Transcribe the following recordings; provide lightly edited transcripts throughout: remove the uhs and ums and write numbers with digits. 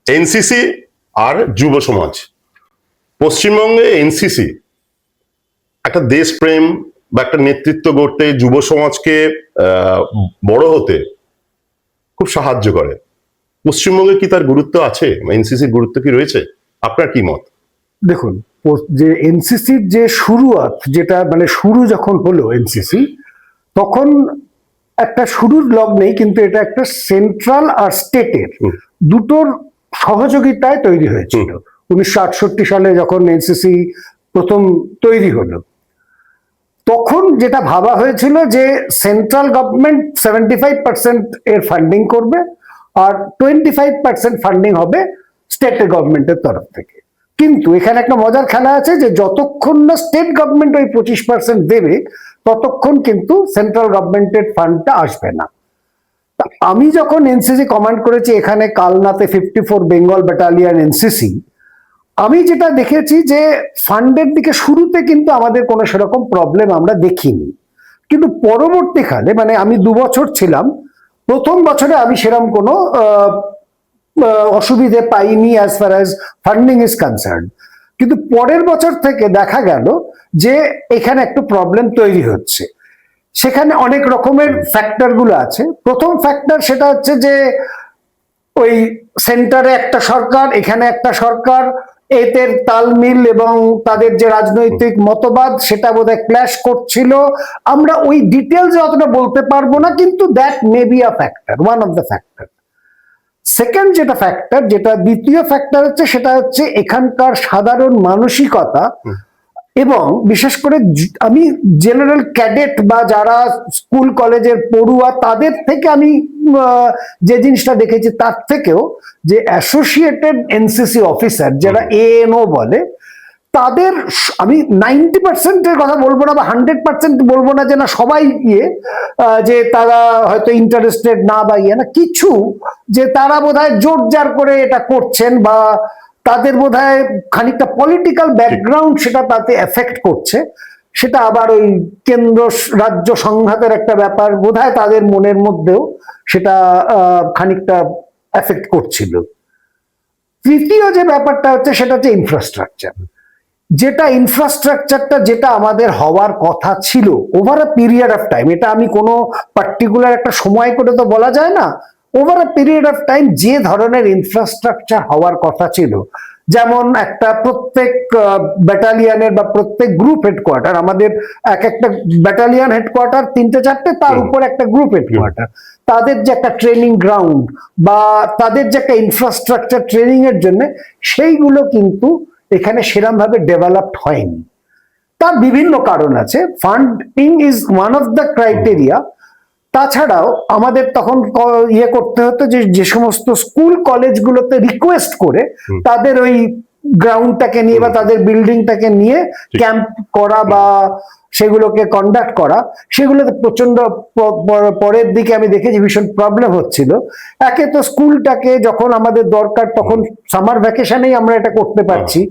NCC আর যুব সমাজ, পশ্চিমবঙ্গে এনসিসি একটা দেশপ্রেম বা একটা নেতৃত্ব গড়তে, যুব সমাজকে বড় হতে খুব সাহায্য করে। পশ্চিমবঙ্গে কি তার গুরুত্ব আছে? এনসিসির গুরুত্ব কি রয়েছে? আপনার কি মত? দেখুন, যে এনসিসির যে শুরুয়াত, যেটা মানে শুরু যখন হলো এনসিসি, তখন একটা শুরুর লগ্নেই কিন্তু এটা একটা সেন্ট্রাল আর স্টেটের দুটোর সহযোগিতায় তৈরি হয়েছিল। 1968 সালে যখন এনসিসি প্রথম তৈরি হলো, তখন যেটা ভাবা হয়েছিল যে সেন্ট্রাল গভর্নমেন্ট 75% এর ফান্ডিং করবে আর 25% ফান্ডিং হবে স্টেট গভর্নমেন্টের তরফ থেকে। কিন্তু এখানে একটা মজার খেলা আছে যে যতক্ষণ না স্টেট গভর্নমেন্ট ওই 25% দেবে, ততক্ষণ কিন্তু সেন্ট্রাল গভর্নমেন্টের ফান্ডটা আসবে না। আমি যখন এনসিসি কমান্ড করেছি এখানে কালনাতে 54 বেঙ্গল ব্যাটালিয়ন এনসিসি, আমি যেটা দেখেছি যে ফান্ডের দিকে শুরুতে কিন্তু আমাদের কোনো সেরকম প্রবলেম আমরা দেখিনি, কিন্তু পরবর্তীকালে মানে আমি 2 বছর ছিলাম, প্রথম বছরে আমি সেরকম কোনো অসুবিধে পাইনি as far as funding is concern. কিন্তু পরের বছর থেকে দেখা গেল যে এখানে একটু প্রবলেম তৈরি হচ্ছে। সেখানে অনেক রকমের ফ্যাক্টর গুলো আছে। প্রথম ফ্যাক্টর সেটা হচ্ছে যে ওই সেন্টারে একটা সরকার, এখানে একটা সরকার, এদের তালমিল এবং তাদের যে রাজনৈতিক মতবাদ সেটা বোধহয় ক্ল্যাশ করছিল। আমরা ওই ডিটেলস অতটা বলতে পারবো না, কিন্তু that may be a factor, one of the factor. Second যেটা ফ্যাক্টর, যেটা দ্বিতীয় ফ্যাক্টর হচ্ছে, সেটা হচ্ছে এখানকার সাধারণ মানসিকতা, এবং বিশেষ করে আমি জেনারেল ক্যাডেট বা যারা স্কুল কলেজের পড়ুয়া তাদের থেকে আমি যে জিনিসটা দেখেছি, তার থেকেও যে অ্যাসোসিয়েটেড এনসিসি অফিসার যারা এএনও বলে, তাদের আমি 90%-এর কথা বলবো না বা 100% বলবো না যে না সবাই যে তারা হয়তো ইন্টারেস্টেড না বা না, কিছু যে তারা বোধহয় জোর জার করে এটা করছেন বা তাদের বোধহয় খানিকটা পলিটিক্যাল ব্যাকগ্রাউন্ড সেটা তাতে এফেক্ট করছে। সেটা আবার ওই কেন্দ্র রাজ্য সংঘাতের একটা ব্যাপার বোধহয় তাদের মনের মধ্যেও সেটা খানিকটা এফেক্ট করছিল। তৃতীয় যে ব্যাপারটা হচ্ছে সেটা হচ্ছে ইনফ্রাস্ট্রাকচার। যেটা আমাদের হওয়ার কথা ছিল over a period of time, এটা আমি কোনো পার্টিকুলার একটা সময় করে তো বলা যায় না, over a period of time যে ধরনের ইনফ্রাস্ট্রাকচার হওয়ার কথা ছিল, যেমন একটা প্রত্যেক ব্যাটালিয়নের বা প্রত্যেক গ্রুপ হেডকোয়ার্টার, আমাদের এক একটা ব্যাটালিয়ন হেডকোয়ার্টার 3-4টে, তার উপর একটা গ্রুপ হেডকোয়ার্টার, তাদের যে একটা ট্রেনিং গ্রাউন্ড বা তাদের যে একটা ইনফ্রাস্ট্রাকচার ট্রেনিং এর জন্য, সেইগুলো কিন্তু এখানে সেরকম ভাবে ডেভেলপড হয়নি। তার বিভিন্ন কারণ আছে, funding is one of the criteria. তাছাড়াও আমাদের তখন করতে হতো যে সমস্ত স্কুল কলেজগুলোতে রিকোয়েস্ট করে তাদের ওই গ্রাউন্ডটাকে নিয়ে বা তাদের বিল্ডিংটাকে নিয়ে ক্যাম্প করা বা সেগুলোকে কন্ডাক্ট করা, সেগুলোতে প্রচন্ড পরের দিকে আমি দেখেছি ভীষণ প্রবলেম হচ্ছিল। একে তো স্কুলটাকে যখন আমাদের দরকার তখন সামার ভ্যাকেশনেই আমরা এটা করতে পারছি,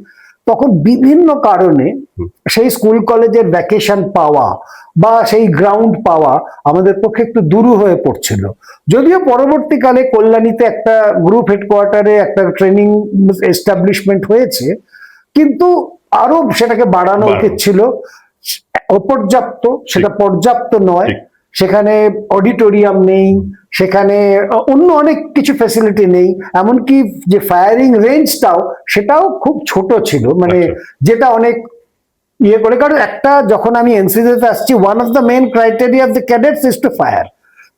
তখন বিভিন্ন কারণে সেই স্কুল কলেজের ভ্যাকেশন পাওয়া বা সেই গ্রাউন্ড পাওয়া আমাদের পক্ষে একটু দূর হয়ে পড়ছিল। যদিও পরবর্তীকালে কল্যাণীতে একটা গ্রুপ হেডকোয়ার্টারে একটা ট্রেনিং এস্টাবলিশমেন্ট হয়েছে, কিন্তু আরো সেটাকে বাড়ানো উচিত ছিল। অপর্যাপ্ত, সেটা পর্যাপ্ত নয়। সেখানে অডিটোরিয়াম নেই, সেখানে অন্য অনেক কিছু ফ্যাসিলিটি নেই, এমনকি যে ফায়ারিং রেঞ্জটাও সেটাও খুব ছোট ছিল, মানে যেটা অনেক করে। কারণ একটা যখন আমি এনসিসিতে আসছি, one of the main criteria of the cadets is to fire.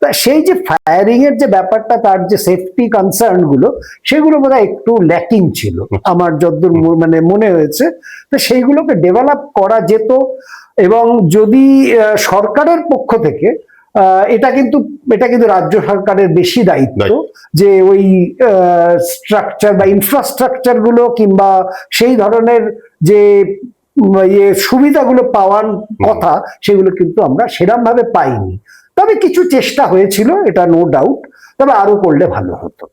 তা সেই যে ফায়ারিং এর যে ব্যাপারটা, তার যে সেফটি কনসার্ন গুলো, সেগুলো বোধহয় একটু ল্যাকিং ছিল আমার যতদূর মানে মনে হয়েছে। তো সেইগুলোকে ডেভেলপ করা যেত, এবং যদি সরকারের পক্ষ থেকে এটা কিন্তু রাজ্য সরকারের বেশি দায়িত্ব যে ওই স্ট্রাকচার বা ইনফ্রাস্ট্রাকচার গুলো কিংবা সেই ধরনের যে সুবিধাগুলো পাওয়ার কথা, সেগুলো কিন্তু আমরা সেরকম ভাবে পাইনি। তবে কিছু চেষ্টা হয়েছিল, এটা নো ডাউট, তবে আরো করলে ভালো হতো।